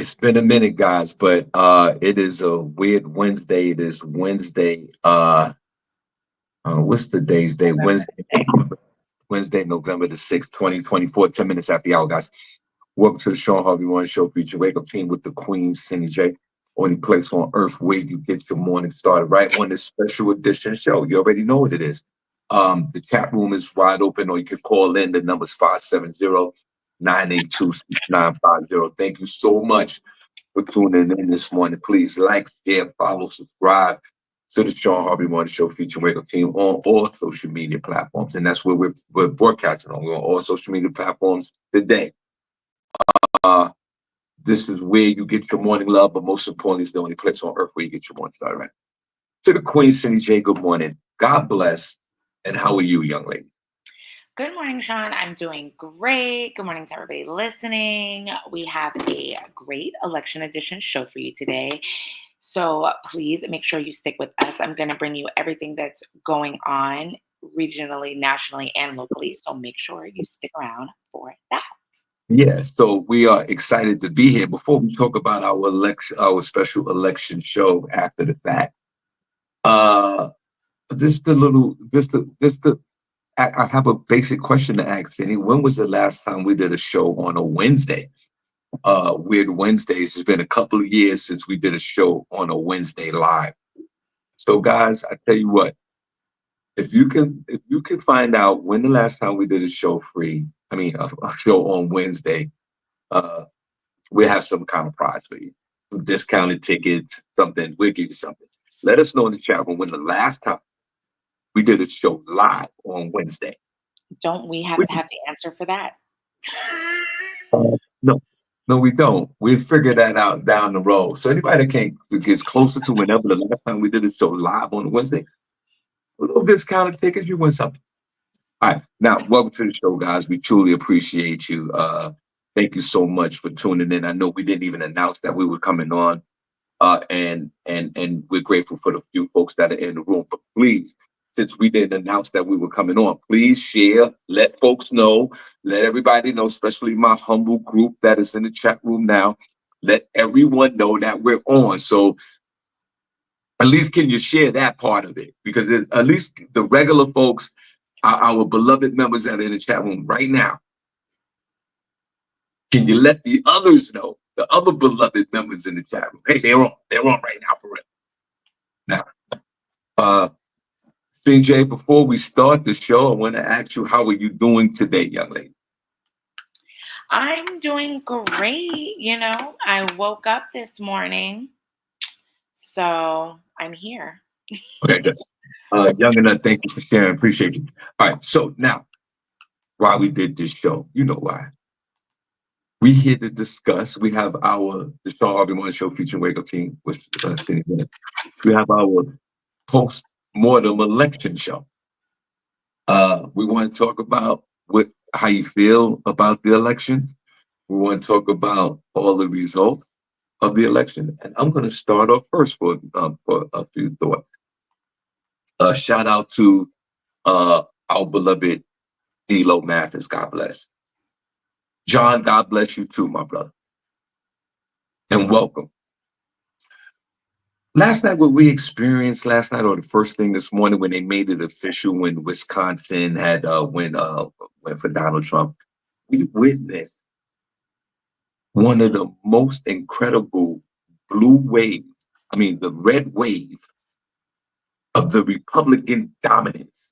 It's been a minute, guys, but it is a weird Wednesday. It is Wednesday. What's the day's day? November Wednesday, 6th. Wednesday, November the 6th, 2024, 10 minutes after the hour, guys. Welcome to the Sean Harvey Morning Show feature wake up team with the Queen, Cindy J. Only place on earth where you get your morning started right on this special edition show. You already know what it is. The chat room is wide open, or you can call in. The number's 570-982-6950. Thank you so much for tuning in this morning. Please like, share, follow, subscribe to the Sean Harvey Morning Show feature wake up team on all social media platforms. And that's where we're broadcasting on. We're on all social media platforms today. Uh, this is where you get your morning love, but most importantly, it's the only place on earth where you get your morning started. Right? To the Queen, Cindy J, good morning. God bless. And how are you, young lady? Good morning, Sean. I'm doing great. Good morning to everybody listening. We have a great election edition show for you today. So please make sure you stick with us. I'm going to bring you everything that's going on regionally, nationally, and locally. So make sure you stick around for that. Yeah, so we are excited to be here. Before we talk about our election, our special election show after the fact, uh, I have a basic question to ask Cindy. When was the last time we did a show on a Wednesday? Weird Wednesdays. It's been a couple of years since we did a show on a Wednesday live. So, guys, I tell you what, if you can find out when the last time we did a show a show on Wednesday, uh, we'll have some kind of prize for you, some discounted tickets, something. We'll give you something. Let us know in the chat room when the last time we did a show live on Wednesday. Don't we have We, to have the answer for that? no, no, we don't. We'll figure that out down the road. So anybody that gets closer to whenever the last time we did a show live on Wednesday, a little discounted tickets, you win something. All right. Now, welcome to the show, guys. We truly appreciate you. Thank you so much for tuning in. I know we didn't even announce that we were coming on. And we're grateful for the few folks that are in the room. But please, since we didn't announce that we were coming on, please share, let folks know, let everybody know, especially my humble group that is in the chat room now. Let everyone know that we're on. So at least can you share that part of it? Because at least the regular folks, our beloved members that are in the chat room right now, can you let the others know, the other beloved members in the chat room? Hey, they're on. They're on right now for real. Now, CJ, before we start the show, I want to ask you, how are you doing today, young lady? I'm doing great. I woke up this morning, so I'm here. Okay, good. Young enough, thank you for sharing. Appreciate you. All right, so now, why we did this show, you know why. We here to discuss. We have the Sean Harvey Morning Show featuring Wake Up Team, which we have our post-mortem election show. We want to talk about how you feel about the election. We want to talk about all the results of the election. And I'm going to start off first for a few thoughts. Shout out to our beloved D-Lo Mathis. God bless. John, God bless you too, my brother. And welcome. Last night, what we experienced last night, or the first thing this morning when they made it official, when Wisconsin had went for Donald Trump, we witnessed one of the most incredible the red wave of the Republican dominance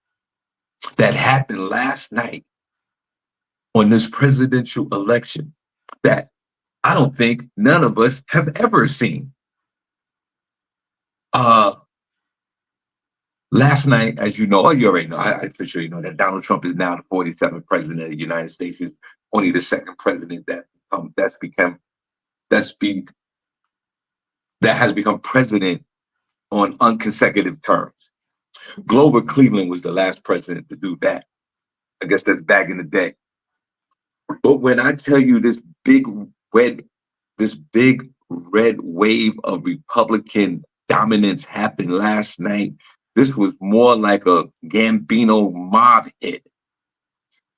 that happened last night on this presidential election that I don't think none of us have ever seen. Last night, as you know, you already know, I for sure you know that Donald Trump is now the 47th president of the United States. He's only the second president that has become president on unconsecutive terms. Grover Cleveland was the last president to do that. I guess that's back in the day. But when I tell you this big red wave of Republican dominance happened last night, this was more like a Gambino mob hit.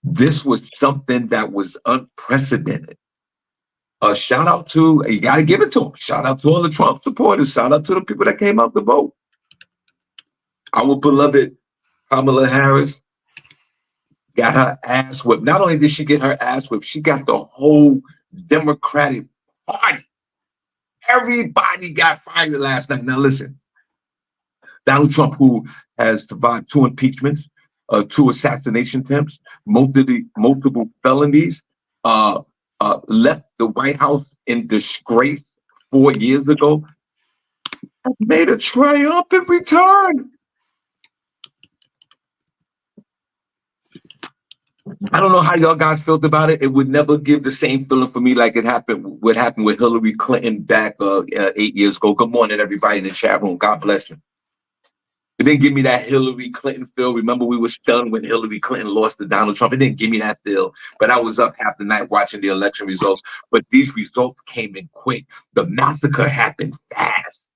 This was something that was unprecedented. Shout out to, you got to give it to them. Shout out to all the Trump supporters. Shout out to the people that came out to vote. Our beloved Kamala Harris got her ass whipped. Not only did she get her ass whipped, she got the whole Democratic Party. Everybody got fired last night. Now listen, Donald Trump, who has survived 2 impeachments, 2 assassination attempts, multiple felonies, left the White House in disgrace 4 years ago, has made a triumphant return. I don't know how y'all guys felt about it. It would never give the same feeling for me like what happened with Hillary Clinton back 8 years ago. Good morning, everybody in the chat room. God bless you. It didn't give me that Hillary Clinton feel. Remember, we were stunned when Hillary Clinton lost to Donald Trump. It didn't give me that feel. But I was up half the night watching the election results. But these results came in quick. The massacre happened fast.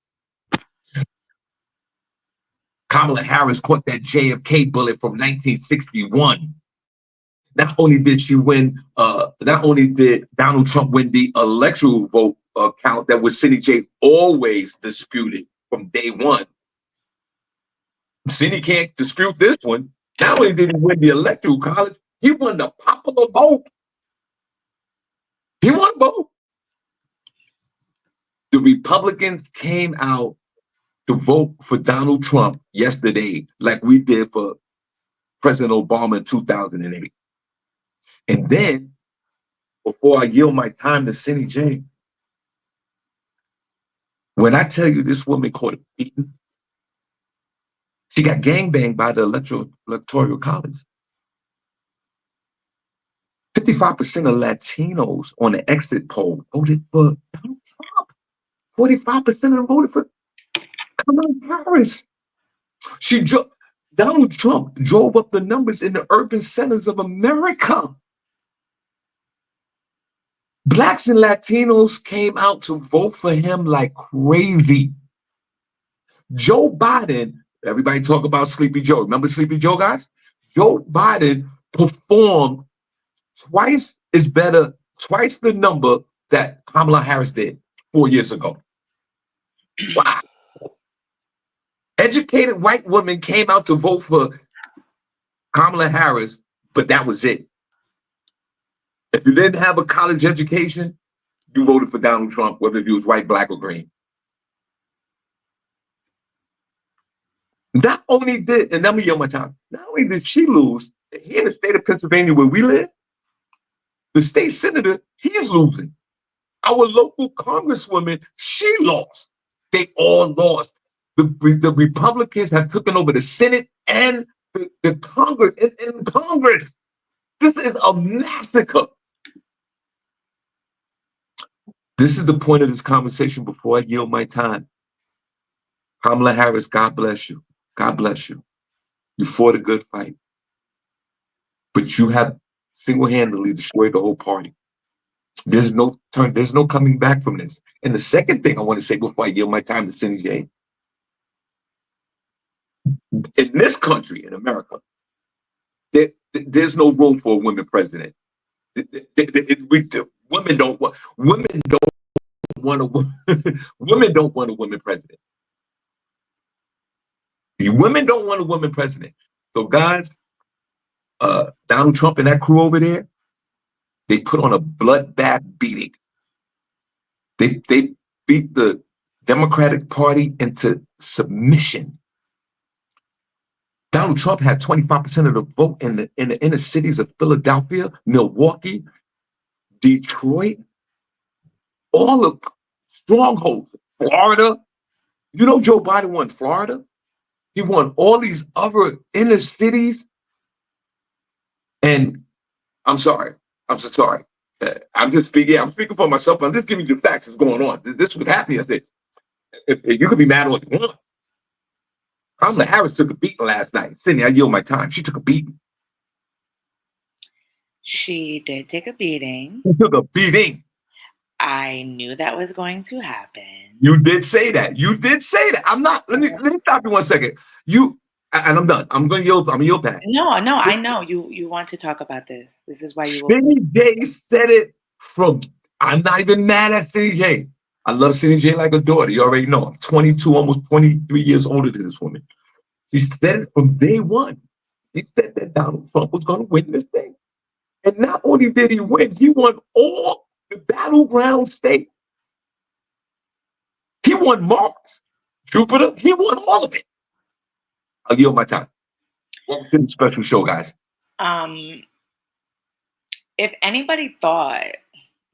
Kamala Harris caught that JFK bullet from 1961. Not only did she win, not only did Donald Trump win the electoral vote count that was Cindy J always disputed from day one. Cindy can't dispute this one. Not only did he win the electoral college, he won the popular vote. He won both. The Republicans came out to vote for Donald Trump yesterday, like we did for President Obama in 2008. And then, before I yield my time to Cindy J, when I tell you this woman caught a beating, she got gangbanged by the electoral college. 55% of Latinos on the exit poll voted for Donald Trump. 45% of them voted for Kamala Harris. Donald Trump drove up the numbers in the urban centers of America. Blacks and Latinos came out to vote for him like crazy. Joe Biden, everybody talk about Sleepy Joe. Remember Sleepy Joe, guys? Joe Biden performed twice the number that Kamala Harris did 4 years ago. Wow. Educated white women came out to vote for Kamala Harris, but that was it. If you didn't have a college education, you voted for Donald Trump, whether you was white, black, or green. Not only did, and let me yield my time, not only did she lose, here in the state of Pennsylvania where we live, the state senator, he's losing. Our local congresswoman, she lost. They all lost. The Republicans have taken over the Senate and the Congress. In Congress, this is a massacre. This is the point of this conversation before I yield my time. Kamala Harris, God bless you. God bless you. You fought a good fight. But you have single-handedly destroyed the whole party. There's no coming back from this. And the second thing I want to say before I yield my time to Cindy J. In this country, in America, there's no room for a woman president. Women don't want a woman president. Women don't want a woman president. So guys, Donald Trump and that crew over there, they put on a bloodbath beating. They beat the Democratic Party into submission. Donald Trump had 25% of the vote in the inner cities of Philadelphia, Milwaukee, Detroit, all the strongholds, Florida. You know Joe Biden won Florida. He won all these other inner cities. And I'm sorry. I'm so sorry. I'm speaking for myself. I'm just giving you the facts that's going on. This is what happened. I said, if you could be mad all you want. Kamala Harris took a beating last night. Cindy, I yield my time. She took a beating. She did take a beating. She took a beating. I knew that was going to happen. You did say that. You did say that. I'm not. Let me stop you 1 second. And I'm done. I'm gonna yield back. No, I know you want to talk about this. This is why you. Cindy J said it from I'm not even mad at Cindy J. I love Cindy J like a daughter. You already know. I'm 22, almost 23 years older than this woman. She said it from day one. She said that Donald Trump was going to win this thing. And not only did he win, he won all the battleground states. He won Mars, Jupiter. He won all of it. I'll yield my time. Welcome to the special show, guys. If anybody thought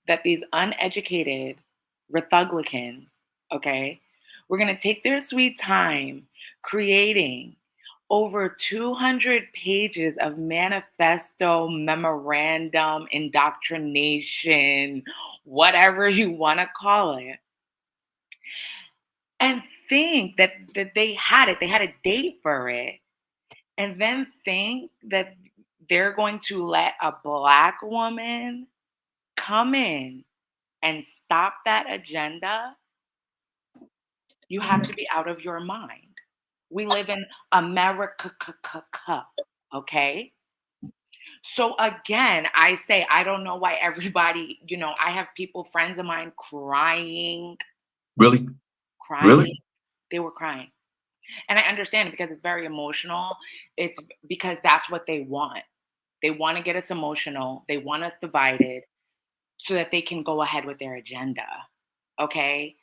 that these uneducated Republicans, okay, were going to take their sweet time creating over 200 pages of manifesto, memorandum, indoctrination, whatever you want to call it, and think that they had a date for it, and then think that they're going to let a Black woman come in and stop that agenda, you have to be out of your mind. We live in America, okay? So again, I say, I don't know why everybody, I have friends of mine crying. Really? They were crying. And I understand it because it's very emotional. It's because that's what they want. They want to get us emotional. They want us divided so that they can go ahead with their agenda. Okay?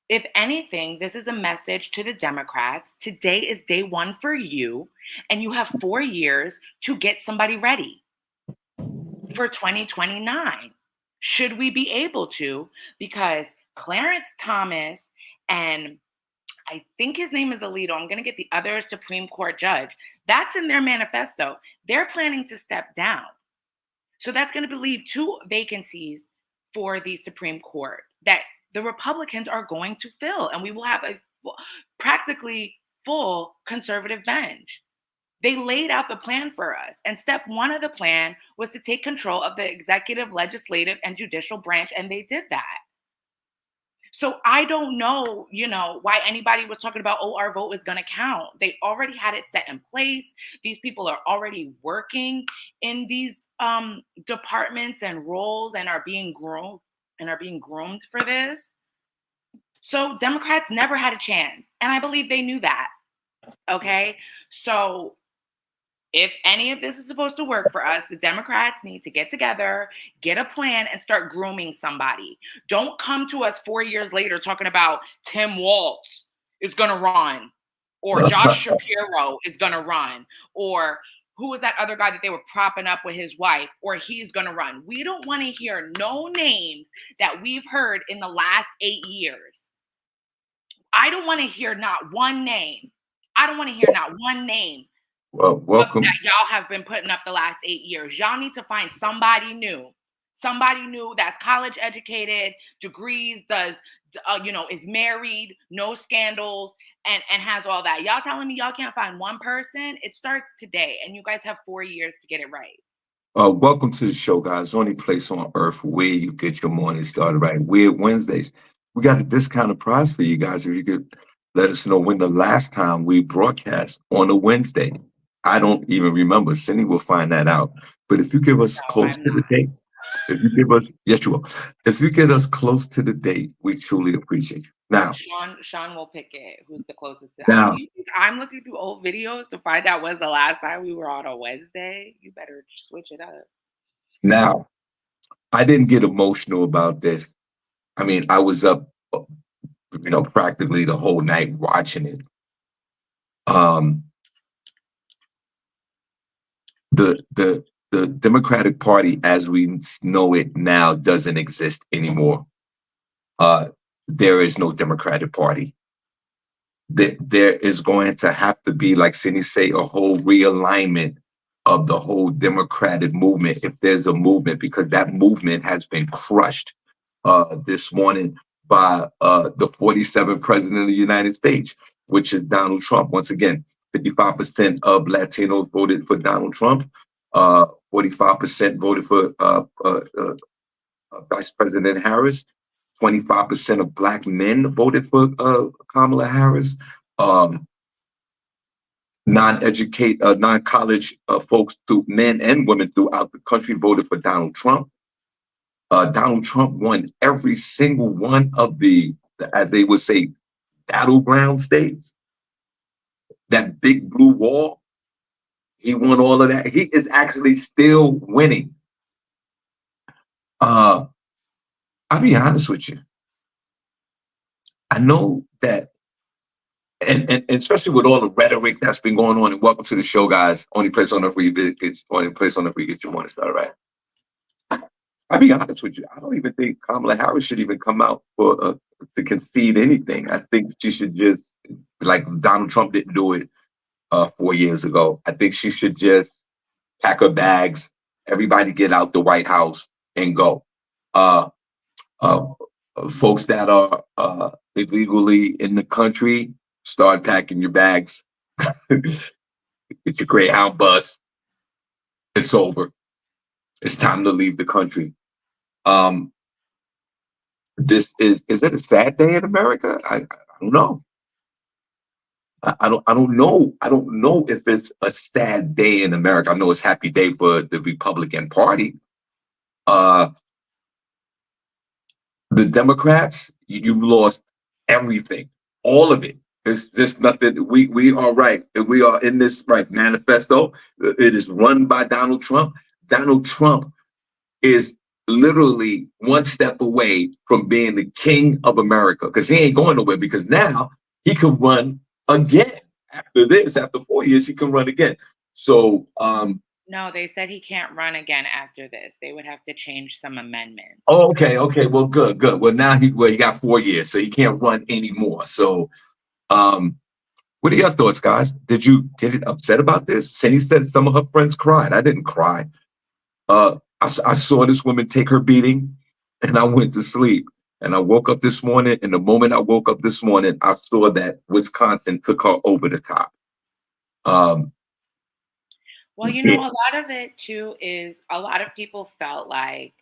If anything, this is a message to the Democrats. Today is day one for you, and you have 4 years to get somebody ready for 2029. Should we be able to? Because Clarence Thomas and I think his name is Alito. I'm going to get the other Supreme Court judge. That's in their manifesto. They're planning to step down. So that's going to leave 2 vacancies for the Supreme Court that the Republicans are going to fill. And we will have a practically full conservative bench. They laid out the plan for us. And step 1 of the plan was to take control of the executive, legislative, and judicial branch. And they did that. So I don't know, why anybody was talking about, our vote is going to count. They already had it set in place. These people are already working in these departments and roles and are being groomed for this. So Democrats never had a chance. And I believe they knew that. Okay. So if any of this is supposed to work for us, the Democrats need to get together, get a plan, and start grooming somebody. Don't come to us 4 years later talking about Tim Walz is going to run, or Josh Shapiro is going to run, or who was that other guy that they were propping up with his wife, or he's going to run. We don't want to hear no names that we've heard in the last 8 years. I don't want to hear not one name. Well, welcome. That y'all have been putting up the last 8 years. Y'all need to find somebody new that's college educated, degrees, does, is married, no scandals, and has all that. Y'all telling me y'all can't find one person? It starts today, and you guys have 4 years to get it right. Welcome to the show, guys. Only place on earth where you get your morning started right. Weird Wednesdays. We got a discounted prize for you guys. If you could let us know when the last time we broadcast on a Wednesday. I don't even remember. Cindy will find that out. But if you give us close to the date, yes, you will. If you get us close to the date, we truly appreciate you. Now, Sean will pick it. Who's the closest? Now, I'm looking through old videos to find out when's the last time we were on a Wednesday. You better switch it up. Now, I didn't get emotional about this. I mean, I was up, practically the whole night watching it. The Democratic Party, as we know it now, doesn't exist anymore. There is no Democratic Party. There is going to have to be, like Cindy say, a whole realignment of the whole Democratic movement, if there's a movement, because that movement has been crushed this morning by the 47th president of the United States, which is Donald Trump. Once again, 55% of Latinos voted for Donald Trump. 45% voted for Vice President Harris. 25% of Black men voted for Kamala Harris. non-college folks, through men and women throughout the country, voted for Donald Trump. Donald Trump won every single one of as they would say, battleground states. That big blue wall, he won all of that. He is actually still winning. I'll be honest with you. I know that, and especially with all the rhetoric that's been going on, and welcome to the show, guys. Only place on earth where you get your morning start, right? I'll be honest with you. I don't even think Kamala Harris should even come out for to concede anything. I think she should just, like Donald Trump didn't do it 4 years ago. I think she should just pack her bags, everybody get out the White House and go. Folks that are illegally in the country, start packing your bags. Get your Greyhound bus. It's over. It's time to leave the country. Is it a sad day in America? I don't know. I don't know. I don't know if it's a sad day in America. I know it's a happy day for the Republican Party. The Democrats, you've lost everything, all of it. It's just nothing. We are right. We are in this right manifesto. It is run by Donald Trump. Donald Trump is literally one step away from being the king of America, because he ain't going nowhere, because now he can run again. After 4 years, he can run again. So No, they said he can't run again after this. They would have to change some amendments. oh, okay. Well, good. Well, now he got 4 years, so he can't run anymore. So what are your thoughts, guys? Did you get upset about this? Cindy said some of her friends cried. I didn't cry. I saw this woman take her beating, and I went to sleep. And I woke up this morning, and the moment I woke up this morning, I saw that Wisconsin took her over the top. Well, a lot of it too is a lot of people felt like,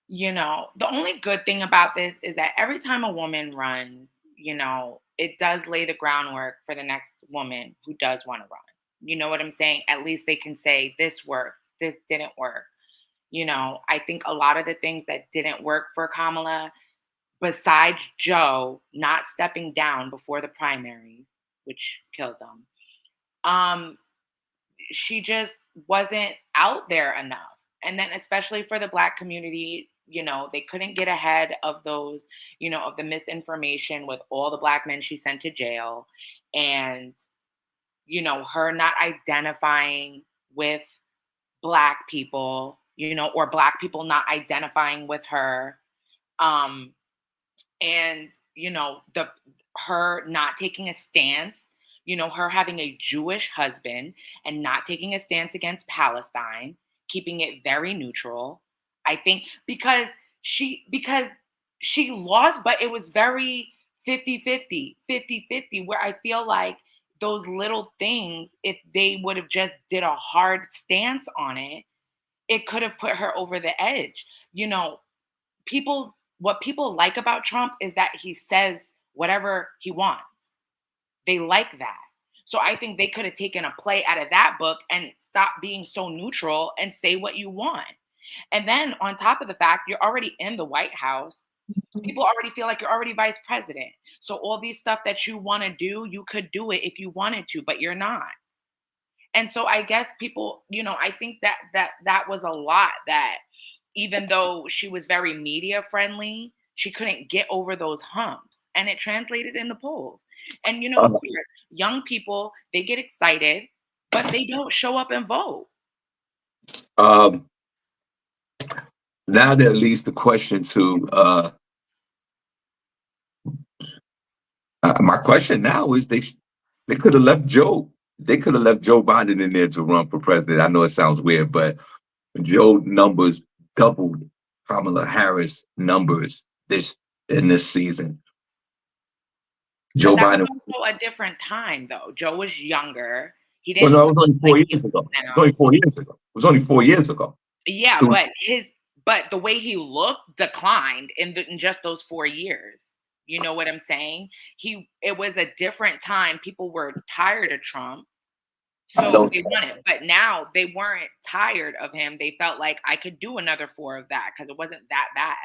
the only good thing about this is that every time a woman runs, it does lay the groundwork for the next woman who does want to run. You know what I'm saying? At least they can say this worked, this didn't work. I think a lot of the things that didn't work for Kamala, besides Joe not stepping down before the primaries, which killed them, she just wasn't out there enough. And then especially for the Black community, they couldn't get ahead of those, of the misinformation with all the Black men she sent to jail, and, her not identifying with Black people, or Black people not identifying with her. And, her not taking a stance, her having a Jewish husband and not taking a stance against Palestine, keeping it very neutral. I think because she lost, but it was very 50-50, where I feel like those little things, if they would have just did a hard stance on it, it could have put her over the edge. What people like about Trump is that he says whatever he wants. They like that. So I think they could have taken a play out of that book and stopped being so neutral and say what you want. And then on top of the fact, you're already in the White House. People already feel like you're already vice president. So all these stuff that you want to do, you could do it if you wanted to, but you're not. And so I guess people, I think that was a lot, that even though she was very media friendly, she couldn't get over those humps, and it translated in the polls. And of course, young people, they get excited, but they don't show up and vote. Now that leads the question to my question now is they could have left Joe. They could have left Joe Biden in there to run for president. I know it sounds weird, but Joe numbers doubled Kamala Harris numbers in this season. Joe Biden. Was also a different time, though. Joe was younger. He didn't. Well, no, it was only 4 years ago. It was only 4 years ago. It was only 4 years ago. Yeah, but the way he looked declined in just those 4 years. You know what I'm saying? It was a different time. People were tired of Trump, I so don't. they won it. But now they weren't tired of him. They felt like I could do another 4 of that because it wasn't that bad.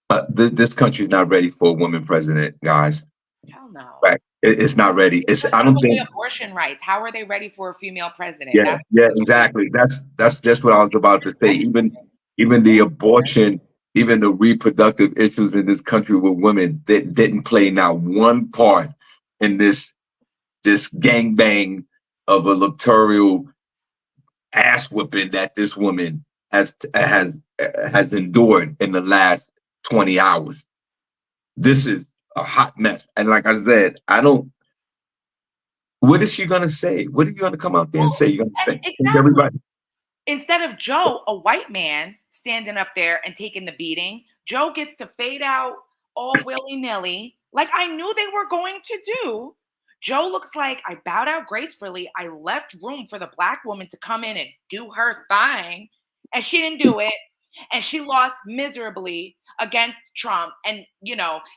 Uh, this country is not ready for a woman president, guys. Hell no. Right? It's not ready. It's. Just I took don't away think. abortion rights. How are they ready for a female president? Yeah, That's yeah, what's weird. exactly. That's just what I was about to say. Even the abortion, even the reproductive issues in this country with women that didn't play not one part in this gangbang of a electoral ass whooping that this woman has endured in the last 20 hours. This is a hot mess. And like I said, I don't. What is she gonna say? What are you gonna come out there and say? You're gonna thank Exactly. everybody? Instead of Joe, a white man, standing up there and taking the beating, Joe gets to fade out all willy nilly, like I knew they were going to do. Joe looks like I bowed out gracefully. I left room for the black woman to come in and do her thing, and she didn't do it. And she lost miserably against Trump. And,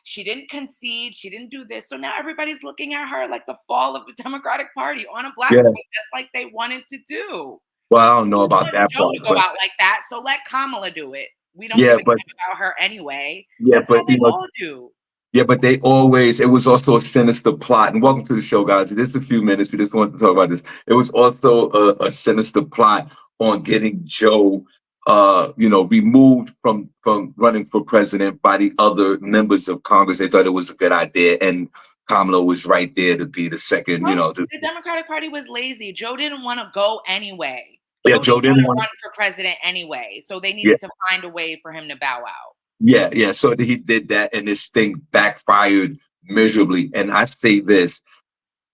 she didn't concede. She didn't do this. So now everybody's looking at her like the fall of the Democratic Party on a black Yeah. woman, just like they wanted to do. Well, I don't know We about want that Joe part, to go but out like that, so let Kamala do it. We don't give yeah, a but damn about her anyway. yeah, That's how but they all do. yeah, but they always, it was also a sinister plot. And welcome to the show, guys. Just a few minutes. We just wanted to talk about this. It was also a sinister plot on getting Joe, removed from running for president by the other members of Congress. They thought it was a good idea. And Kamala was right there to be the second, The Democratic Party was lazy. Joe didn't want to go anyway. yeah, Joe Joe didn't want didn't to want run for president anyway, so they yeah, needed to find a way for him to bow out. yeah. So he did that, and this thing backfired miserably. And I say this,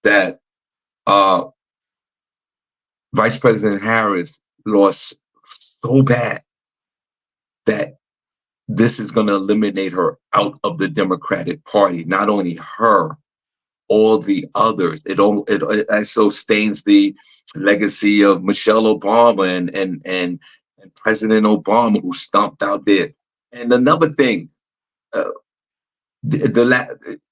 that uh Vice President Harris lost so bad that this is going to eliminate her out of the Democratic Party. Not only her, all the others. It also stains the legacy of Michelle Obama and President Obama, who stomped out there. And another thing, uh,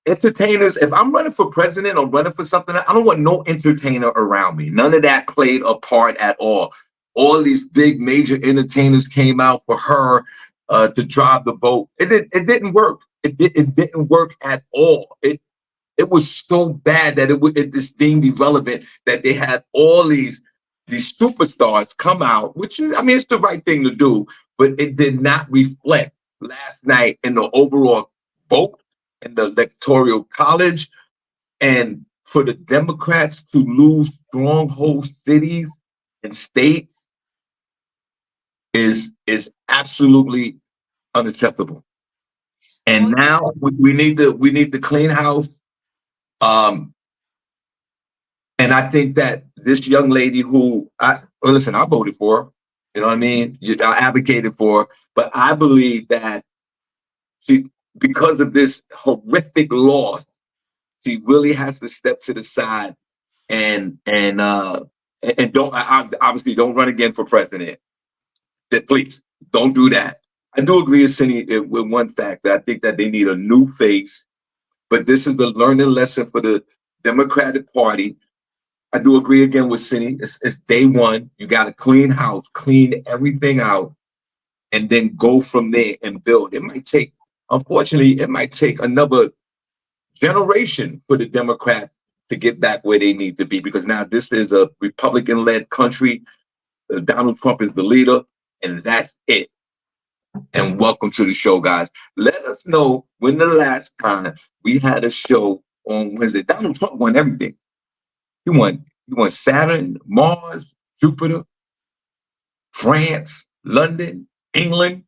entertainers. If I'm running for president or running for something, I don't want no entertainer around me. None of that played a part at all. All these big major entertainers came out for her to drive the vote. It didn't work. It didn't work at all. It was so bad that this deemed irrelevant that they had all these superstars come out, which is, I mean, it's the right thing to do, but it did not reflect last night in the overall vote in the electoral college. And for the Democrats to lose stronghold cities and states is absolutely unacceptable. And now we need the clean house. And I think that this young lady listen, I voted for her, you know what I mean? I advocated for her, but I believe that she, because of this horrific loss, she really has to step to the side and don't obviously don't run again for president. Please don't do that. I do agree with Cindy with one fact, that I think that they need a new face, but this is the learning lesson for the Democratic Party. I do agree again with Cindy. It's day one. You got to clean house, clean everything out, and then go from there and build. Unfortunately, it might take another generation for the Democrats to get back where they need to be, because now this is a Republican-led country. Donald Trump is the leader, and that's it. And welcome to the show, guys. Let us know when the last time we had a show on Wednesday. Donald Trump won everything. He won Saturn, Mars, Jupiter, France, London, England.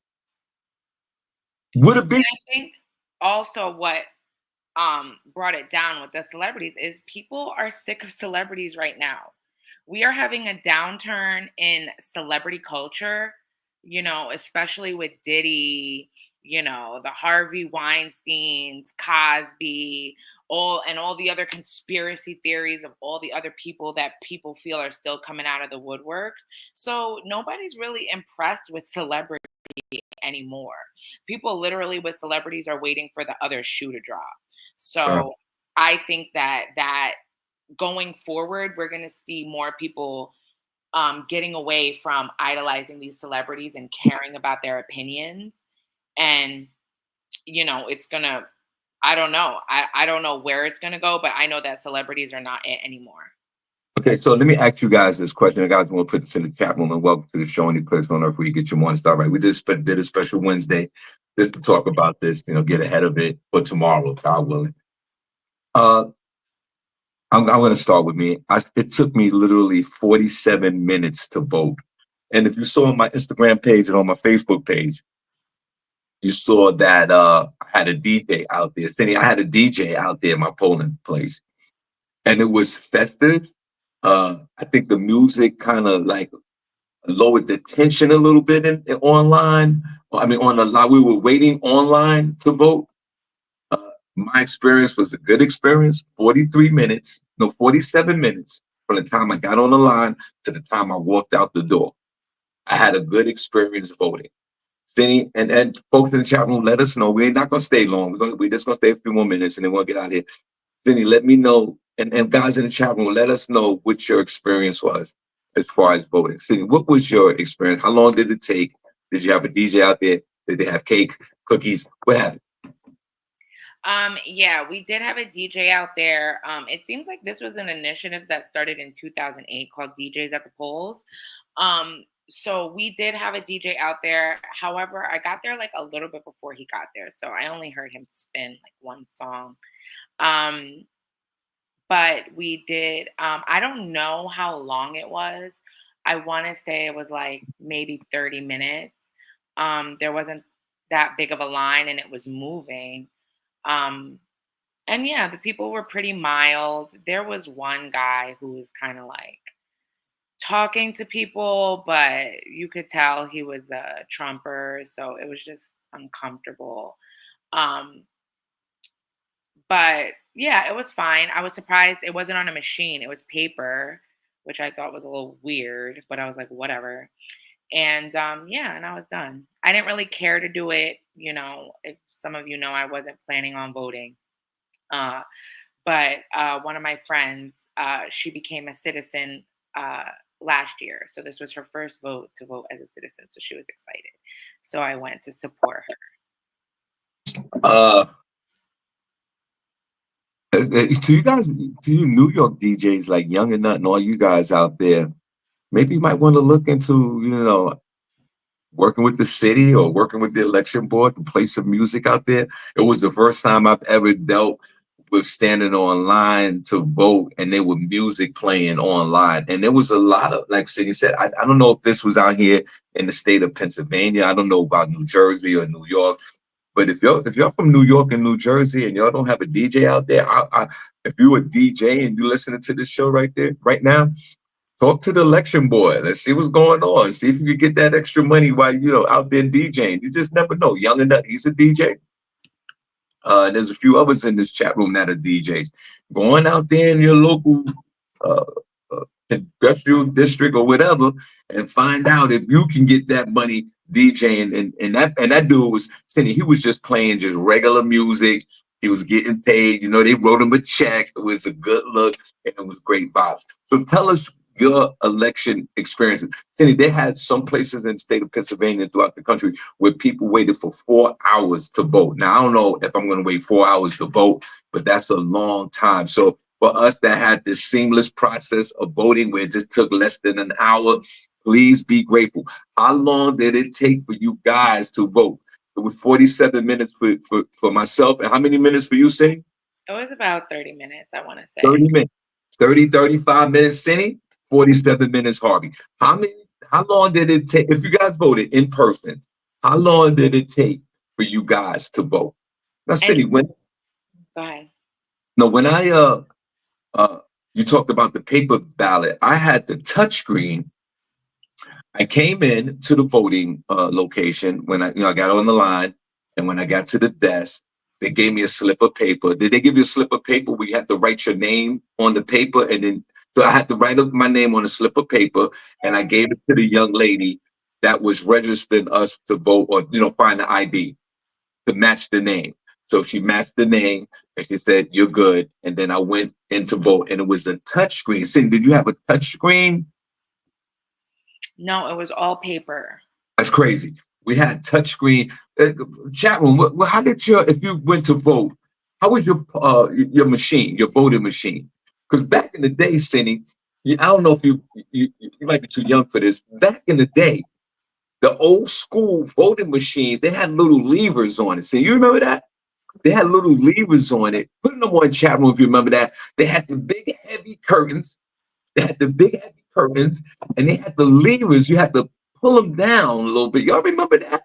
Would it be? I think also what brought it down with the celebrities is people are sick of celebrities right now. We are having a downturn in celebrity culture, especially with Diddy, the Harvey Weinsteins, Cosby, all the other conspiracy theories of all the other people that people feel are still coming out of the woodworks. So nobody's really impressed with celebrities anymore. People literally with celebrities are waiting for the other shoe to drop. Right. So I think that going forward, we're going to see more people getting away from idolizing these celebrities and caring about their opinions. And, it's going to, I don't know. I don't know where it's going to go, but I know that celebrities are not it anymore. Okay, so let me ask you guys this question. Guys, we'll put this in the chat room and welcome to the show. Any place on earth where you get your morning start right. We just did a special Wednesday just to talk about this, get ahead of it for tomorrow, God willing. I'm going to start with me. It took me literally 47 minutes to vote. And if you saw on my Instagram page and on my Facebook page, you saw that I had a DJ out there. Cindy, I had a DJ out there in my polling place. And it was festive. I think the music kind of like lowered the tension a little bit in online. I mean, on the line, we were waiting online to vote. My experience was a good experience. 47 minutes from the time I got on the line to the time I walked out the door. I had a good experience voting. Cindy and folks in the chat room, let us know. We're not gonna stay long. We're just gonna stay a few more minutes and then we'll get out of here. Cindy, let me know, and guys in the chat room, let us know what your experience was as far as voting. Cindy, what was your experience? How long did it take? Did you have a DJ out there? Did they have cake, cookies? What happened? Yeah, we did have a DJ out there. It seems like this was an initiative that started in 2008 called DJs at the Polls. So we did have a DJ out there. However, I got there like a little bit before he got there, so I only heard him spin like one song. But we did. I don't know how long it was. I want to say it was like maybe 30 minutes. There wasn't that big of a line, and it was moving. Um, and yeah, the people were pretty mild. There was one guy who was kind of like talking to people, but you could tell he was a Trumper, so it was just uncomfortable. Um, but yeah, it was fine. I was surprised it wasn't on a machine; it was paper, which I thought was a little weird. But I was like, whatever. And yeah, and I was done. I didn't really care to do it. If some of you know, I wasn't planning on voting. Uh, but one of my friends, she became a citizen last year. So this was her first vote to vote as a citizen. So she was excited. So I went to support Uh, to you guys, to you New York DJs like Young and Nut and all you guys out there, maybe you might want to look into, working with the city or working with the election board to play some music out there. It was the first time I've ever dealt with standing online to vote and there was music playing online. And there was a lot of, like City said, I don't know if this was out here in the state of Pennsylvania. I don't know about New Jersey or New York. But if you're from New York and New Jersey and y'all don't have a DJ out there, if you're a DJ and you're listening to this show right there, right now, talk to the election board. Let's see what's going on. See if you can get that extra money while out there DJing. You just never know. Young and Nut, he's a DJ. And there's a few others in this chat room that are DJs. Going out there in your local uh, industrial district or whatever, and find out if you can get that money DJing. And that dude was Cindy. He was just playing just regular music. He was getting paid. They wrote him a check. It was a good look and it was great vibes. So tell us your election experiences. Cindy, they had some places in the state of Pennsylvania and throughout the country where people waited for 4 hours to vote. Now, I don't know if I'm going to wait 4 hours to vote, but that's a long time. So for us that had this seamless process of voting where it just took less than an hour, please be grateful. How long did it take for you guys to vote? It was 47 minutes for myself. And how many minutes for you, Cindy? her. It was about 30 minutes, I want to say. 30 minutes. 35 minutes, Cindy. 47 minutes, Harvey. How long did it take, if you guys voted in person, how long did it take for you guys to vote? Now, Cindy, Go ahead. when you talked about the paper ballot, I had the touch screen. I came in to the voting location when I got on the line, and when I got to the desk, they gave me a slip of paper. Did they give you a slip of paper where you had to write your name on the paper? And then, so I had to write up my name on a slip of paper, and I gave it to the young lady. that was registering us to vote, or find the ID to match the name. So she matched the name and she said, "You're good." And then I went in to vote, and it was a touch screen. Cindy, did you have a touch screen? No, it was all paper. That's crazy. We had touch screen. Chat room. How did if you went to vote, how was your machine, your voting machine? Because back in the day, Cindy, I don't know if you might be too young for this. Back in the day, the old school voting machines, they had little levers on it. So you remember that? They had little levers on it. Put them on chat room if you remember that. They had the big heavy curtains. They had the big heavy curtains, and they had the levers. You had to pull them down a little bit. Y'all remember that?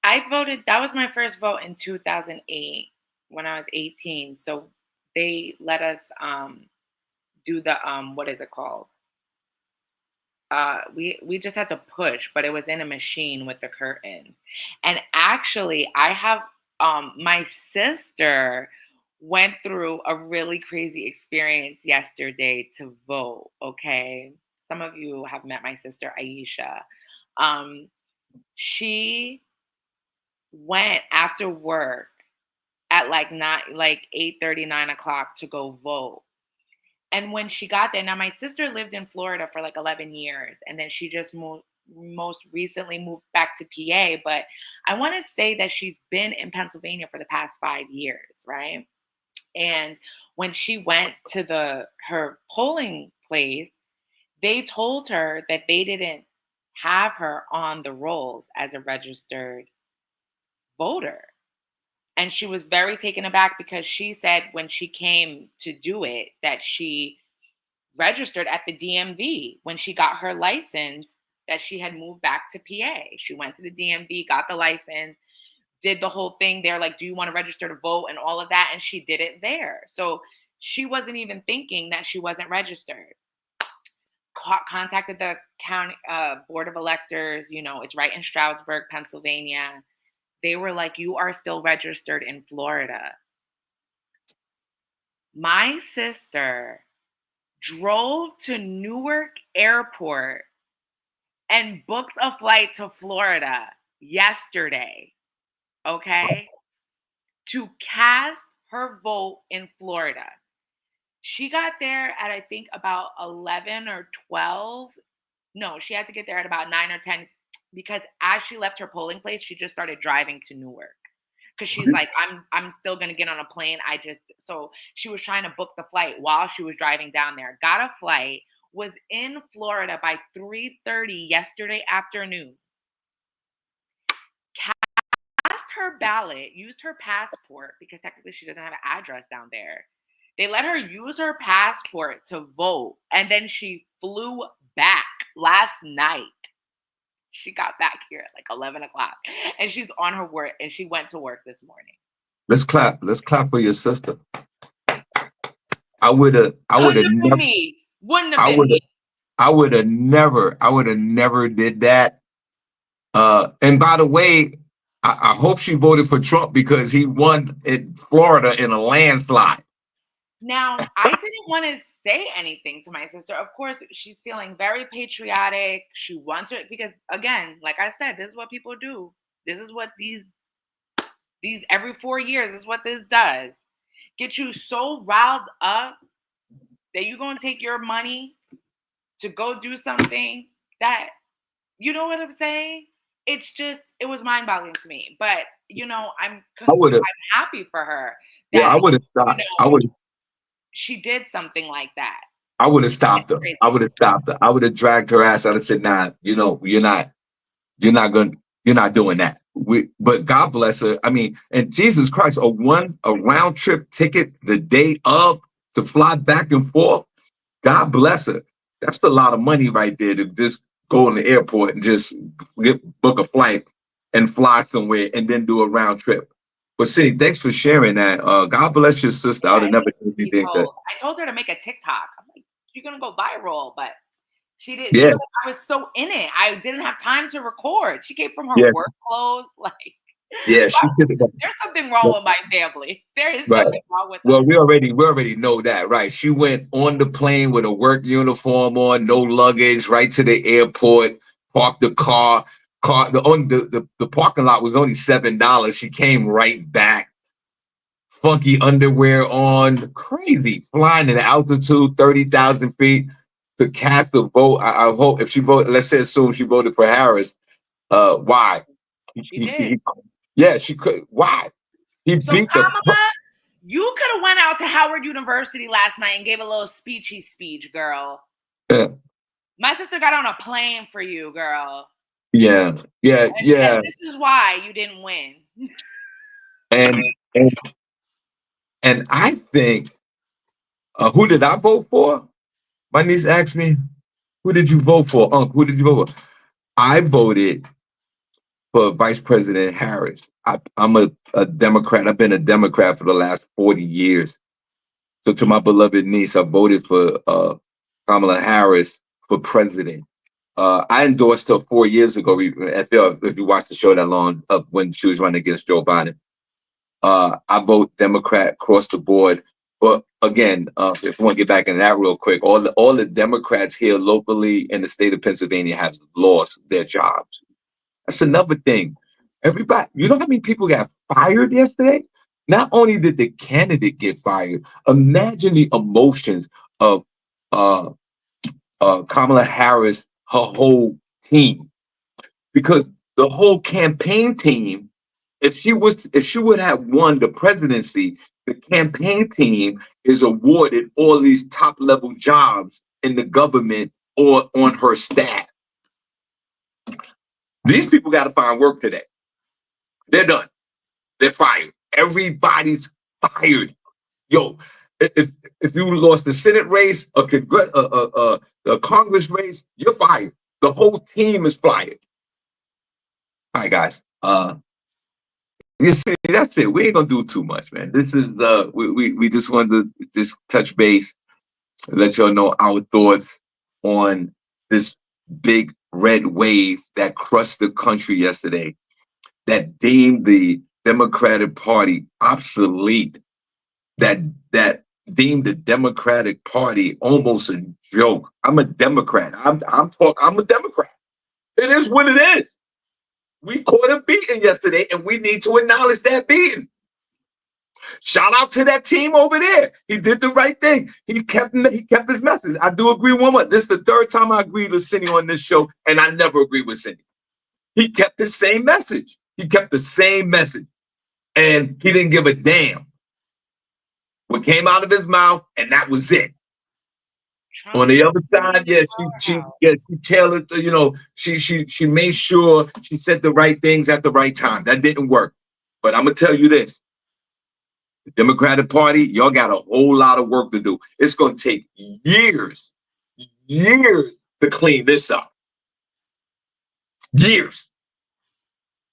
I voted. That was my first vote in 2008 when I was 18. So they let us do the what is it called? We just had to push, but it was in a machine with the curtain. And actually, I have my sister went through a really crazy experience yesterday to vote. Okay, some of you have met my sister Aisha. Um, she went after work at like 8:30, 9 o'clock to go vote. And when she got there, now my sister lived in Florida for like 11 years, and then she just most recently moved back to PA. But I want to say that she's been in Pennsylvania for the past 5 years, right? And when she went to her polling place, they told her that they didn't have her on the rolls as a registered voter. And she was very taken aback because she said when she came to do it that she registered at the DMV when she got her license, that she had moved back to PA. She went to the DMV, got the license, did the whole thing there, like, do you want to register to vote and all of that? And she did it there. So she wasn't even thinking that she wasn't registered. Contacted the county board of electors. It's right in Stroudsburg, Pennsylvania. They were like, you are still registered in Florida. My sister drove to Newark Airport and booked a flight to Florida yesterday, okay, to cast her vote in Florida. She got there at, I think, about 11 or 12. No, she had to get there at about 9 or 10 because as she left her polling place, she just started driving to Newark. Because she's like, I'm still gonna get on a plane. So she was trying to book the flight while she was driving down there. Got a flight, was in Florida by 3:30 yesterday afternoon. Cast her ballot, used her passport because technically she doesn't have an address down there. They let her use her passport to vote, and then she flew back last night. She got back here at like 11 o'clock, and she's on her work, and she went to work this morning. Let's clap. Let's clap for your sister. I would have never. Me. Wouldn't have been me. I would have never did that. And by the way, I hope she voted for Trump because he won in Florida in a landslide. Now, I didn't want to say anything to my sister. Of course, she's feeling very patriotic. She wants it because, again, like I said, this is what people do. This is what these every 4 years is what this does. Get you so riled up that you're going to take your money to go do something that, you know what I'm saying? It's just, it was mind-boggling to me. But, I'm happy for her. I would have stopped. She did something like that. I would have stopped her. I would have dragged her ass out and said, "Nah, you're not doing that." But God bless her. I mean, and Jesus Christ, a round trip ticket the day of to fly back and forth. God bless her. That's a lot of money right there to just go in the airport and just book a flight and fly somewhere and then do a round trip. But see, thanks for sharing that. God bless your sister. I would have never done anything that. I told her to make a TikTok. I'm like, you're gonna go viral, but she didn't. Yeah. I was so in it. I didn't have time to record. She came from her work clothes. Like, yeah, there's something wrong with my family. There is something wrong with. Well, we already know that, right? She went on the plane with a work uniform on, no luggage, right to the airport. parked the car. The parking lot was only $7. She came right back. Funky underwear on, crazy, flying in altitude, 30,000 feet to cast a vote. I hope if she voted, let's say assume she voted for Harris. Why? She did. Yeah, she could. Why? He So beat Kamala, you could have went out to Howard University last night and gave a little speechy speech, girl. Yeah. My sister got on a plane for you, girl. Yeah. And this is why you didn't win. And I think, who did I vote for? My niece asked me, who did you vote for? Uncle, who did you vote for? I voted for Vice President Harris. I'm a Democrat. I've been a Democrat for the last 40 years. So to my beloved niece, I voted for Kamala Harris for president. I endorsed her 4 years ago. If you watched the show that long, of when she was running against Joe Biden. I vote Democrat across the board. But again, if you want to get back into that real quick, all the Democrats here locally in the state of Pennsylvania have lost their jobs. That's another thing. Everybody, you know how many people got fired yesterday? Not only did the candidate get fired, imagine the emotions of Kamala Harris, her whole team, because the whole campaign team, if she would have won the presidency, the campaign team is awarded all these top level jobs in the government or on her staff. These people got to find work today. They're done. They're fired. Everybody's fired. Yo, if you lost the Senate race, a Congress race, you're fired. The whole team is fired. All right, guys. You see, that's it. We ain't gonna do too much, man. This is we just wanted to just touch base and let y'all know our thoughts on this big red wave that crushed the country yesterday, that deemed the Democratic Party obsolete, that deemed the Democratic Party almost a joke. I'm a Democrat. I'm a Democrat. It is what it is. We caught a beating yesterday, and we need to acknowledge that beating. Shout out to that team over there. He did the right thing. He kept his message. I do agree one more. This is the third time I agreed with Cindy on this show, and I never agree with Cindy. He kept his same message. He kept the same message, and he didn't give a damn what came out of his mouth, and that was it. Trump. On the other side, she tailored, she made sure she said the right things at the right time. That didn't work. But I'm gonna tell you this. The Democratic Party, y'all got a whole lot of work to do. It's gonna take years to clean this up. Years.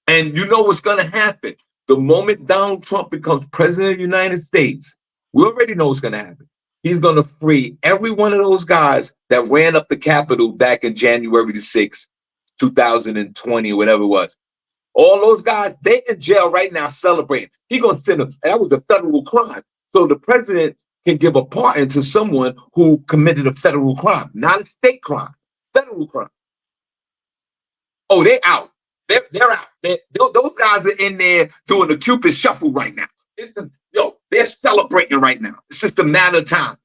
And you know what's gonna happen. The moment Donald Trump becomes president of the United States, we already know what's gonna happen. He's going to free every one of those guys that ran up the Capitol back in January the 6th, 2020, or whatever it was. All those guys, they in jail right now celebrating. He's going to send them. And that was a federal crime. So the president can give a pardon to someone who committed a federal crime, not a state crime, federal crime. Oh, they're out. They're out. Those guys are in there doing the Cupid shuffle right now. They're celebrating right now. It's just a matter of time.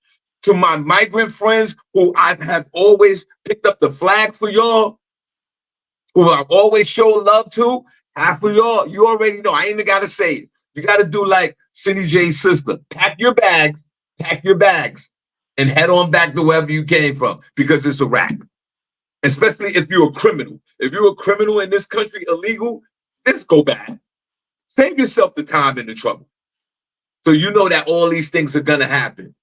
To my migrant friends who I have always picked up the flag for y'all, who I've always showed love to, half of y'all, you already know. I ain't even got to say it. You got to do like Cindy J's sister. Pack your bags, and head on back to wherever you came from, because it's a wrap. Especially if you're a criminal. If you're a criminal in this country, illegal, this go bad. Save yourself the time and the trouble. So you know that all these things are going to happen.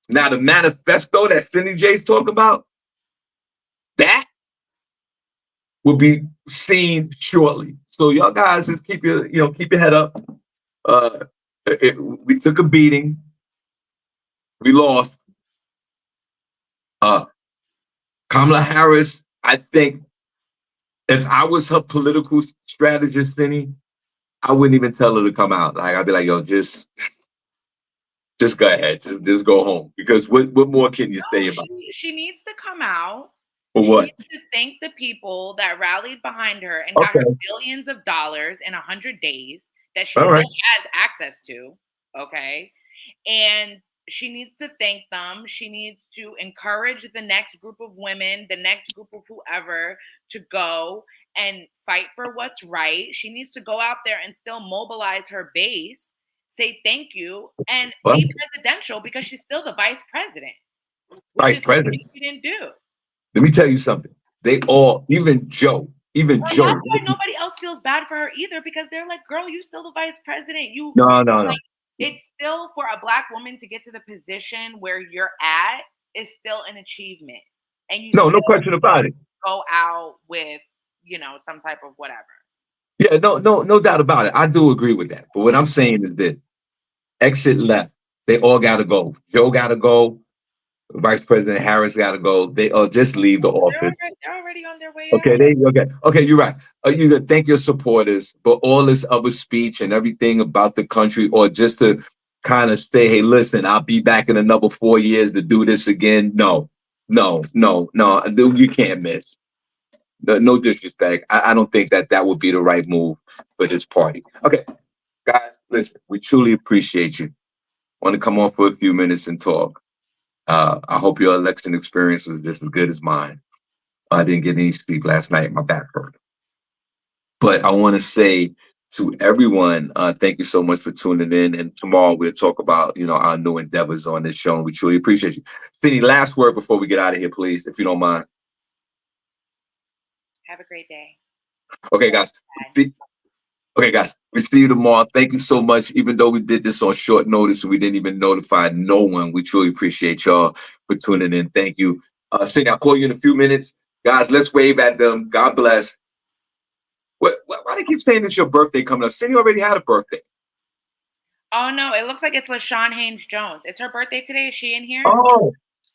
Now, the manifesto that Cindy J's talking about, that will be seen shortly. So y'all guys just keep your head up. We took a beating. We lost. Kamala Harris, I think if I was her political strategist, Cindy, I wouldn't even tell her to come out. Like, I'd be like, yo, just go ahead. Just go home. Because what more can you say about it? She needs to come out. For She what? needs to thank the people that rallied behind her and got her Okay. billions of dollars in 100 days that she All still right. has access to. Okay. And she needs to thank them. She needs to encourage the next group of women, the next group of whoever to go and fight for what's right. She needs to go out there and still mobilize her base, say thank you, and Well, be presidential because she's still the vice president, which vice is something president. she didn't do. Let me tell you something. They all, even Joe, And that's why nobody else feels bad for her either, because they're like, girl, you still the vice president. You No. like it's still for a black woman to get to the position where you're at is still an achievement. And you No still question about it. go out with, some type of whatever. Yeah, no doubt about it. I do agree with that. But what I'm saying is that exit left. They all got to go. Joe got to go. Vice President Harris got to go. They all just leave the office. They're already on their way Okay, out. okay, you're right. You can thank your supporters, but all this other speech and everything about the country, or just to kind of say, hey, listen, I'll be back in another 4 years to do this again. No, dude, you can't miss. No disrespect. I don't think that would be the right move for this party. Okay, guys, listen, we truly appreciate you. Want to come on for a few minutes and talk. I hope your election experience was just as good as mine. I didn't get any sleep last night. My back hurt. But I want to say to everyone, thank you so much for tuning in. And tomorrow we'll talk about, our new endeavors on this show. And we truly appreciate you. Cindy, last word before we get out of here, please, if you don't mind. Have a great day. Okay, guys. Okay, guys. We see you tomorrow. Thank you so much. Even though we did this on short notice and we didn't even notify no one, we truly appreciate y'all for tuning in. Thank you. Cindy, I'll call you in a few minutes. Guys, let's wave at them. God bless. Why do they keep saying it's your birthday coming up? Cindy already had a birthday. Oh no, it looks like it's LaShawn Haynes Jones. It's her birthday today. Is she in here? Oh,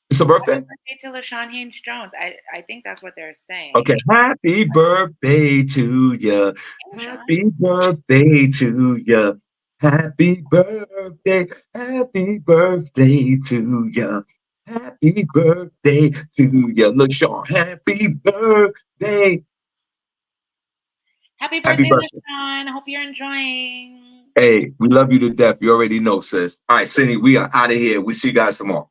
it's a birthday? Happy birthday to LaShawn Haynes Jones. I think that's what they're saying. Okay. Happy birthday to you. Happy birthday to you. Happy birthday. Happy birthday to you. Happy birthday to you. Look, Sean, happy birthday. Happy birthday, LaShawn. I hope you're enjoying. Hey, we love you to death. You already know, sis. All right, Cindy, we are out of here. We see you guys tomorrow.